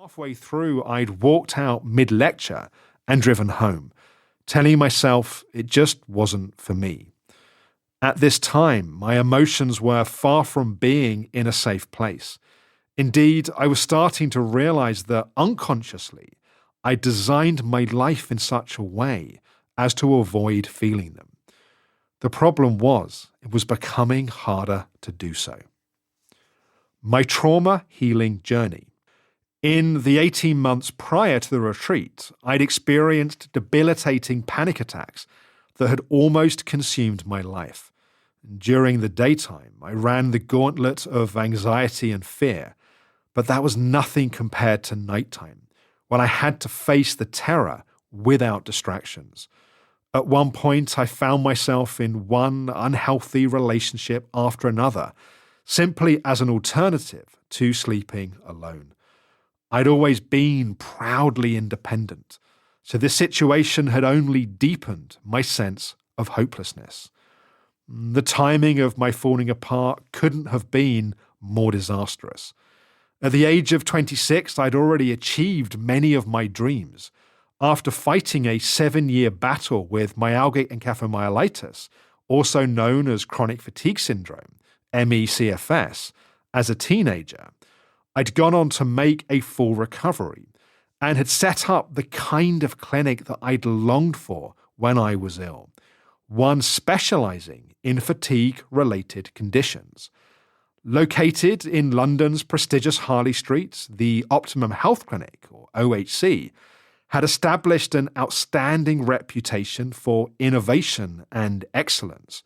halfway through, I'd walked out mid-lecture and driven home, telling myself it just wasn't for me. At this time, my emotions were far from being in a safe place. Indeed, I was starting to realize that unconsciously, I designed my life in such a way as to avoid feeling them. The problem was, it was becoming harder to do so. My trauma healing journey. In the 18 months prior to the retreat, I'd experienced debilitating panic attacks that had almost consumed my life. During the daytime, I ran the gauntlet of anxiety and fear, but that was nothing compared to nighttime, when I had to face the terror without distractions. At one point, I found myself in one unhealthy relationship after another, simply as an alternative to sleeping alone. I'd always been proudly independent, so this situation had only deepened my sense of hopelessness. The timing of my falling apart couldn't have been more disastrous. At the age of 26, I'd already achieved many of my dreams. After fighting a 7-year battle with myalgic encephalomyelitis, also known as chronic fatigue syndrome, ME/CFS, as a teenager, I'd gone on to make a full recovery and had set up the kind of clinic that I'd longed for when I was ill, one specializing in fatigue-related conditions. Located in London's prestigious Harley Street, the Optimum Health Clinic, or OHC, had established an outstanding reputation for innovation and excellence.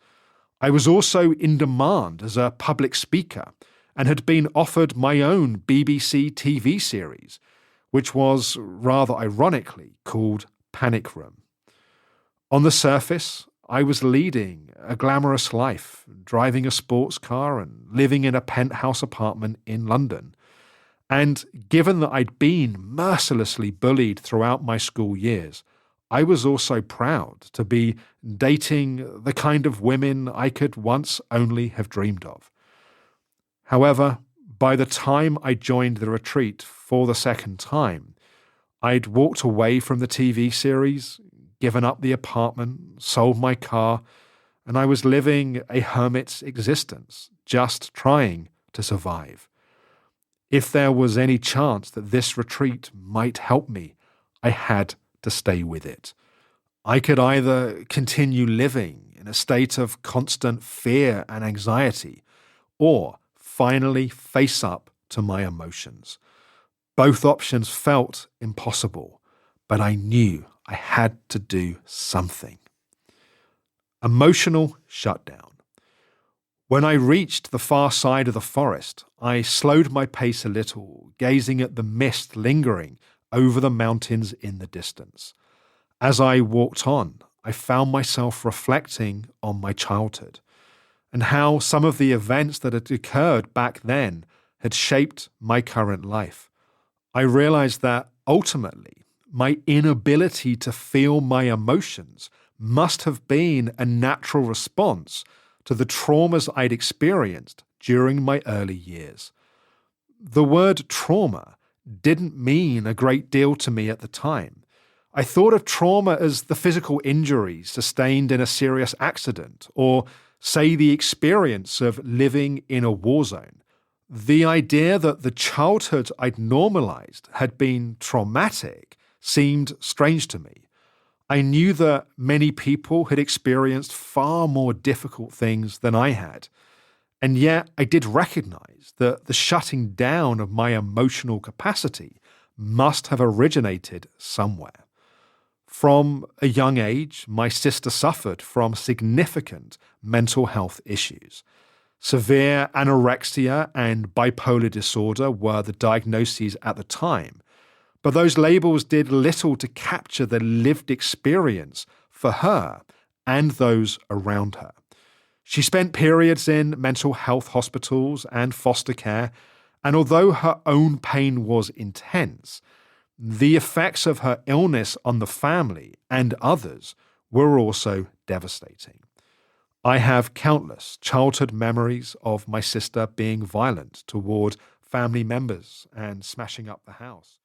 I was also in demand as a public speaker and had been offered my own BBC TV series, which was, rather ironically, called Panic Room. On the surface, I was leading a glamorous life, driving a sports car and living in a penthouse apartment in London. And given that I'd been mercilessly bullied throughout my school years, I was also proud to be dating the kind of women I could once only have dreamed of. However, by the time I joined the retreat for the second time, I'd walked away from the TV series, given up the apartment, sold my car, and I was living a hermit's existence, just trying to survive. If there was any chance that this retreat might help me, I had to stay with it. I could either continue living in a state of constant fear and anxiety, or finally face up to my emotions. Both options felt impossible, but I knew I had to do something. Emotional shutdown. When I reached the far side of the forest, I slowed my pace a little, gazing at the mist lingering over the mountains in the distance. As I walked on, I found myself reflecting on my childhood and how some of the events that had occurred back then had shaped my current life. I realized that ultimately, my inability to feel my emotions must have been a natural response to the traumas I'd experienced during my early years. The word trauma didn't mean a great deal to me at the time. I thought of trauma as the physical injuries sustained in a serious accident, or, say, the experience of living in a war zone. The idea that the childhood I'd normalized had been traumatic seemed strange to me. I knew that many people had experienced far more difficult things than I had, and yet I did recognize that the shutting down of my emotional capacity must have originated somewhere. From a young age, my sister suffered from significant mental health issues. Severe anorexia and bipolar disorder were the diagnoses at the time, but those labels did little to capture the lived experience for her and those around her. She spent periods in mental health hospitals and foster care, and although her own pain was intense, the effects of her illness on the family and others were also devastating. I have countless childhood memories of my sister being violent toward family members and smashing up the house.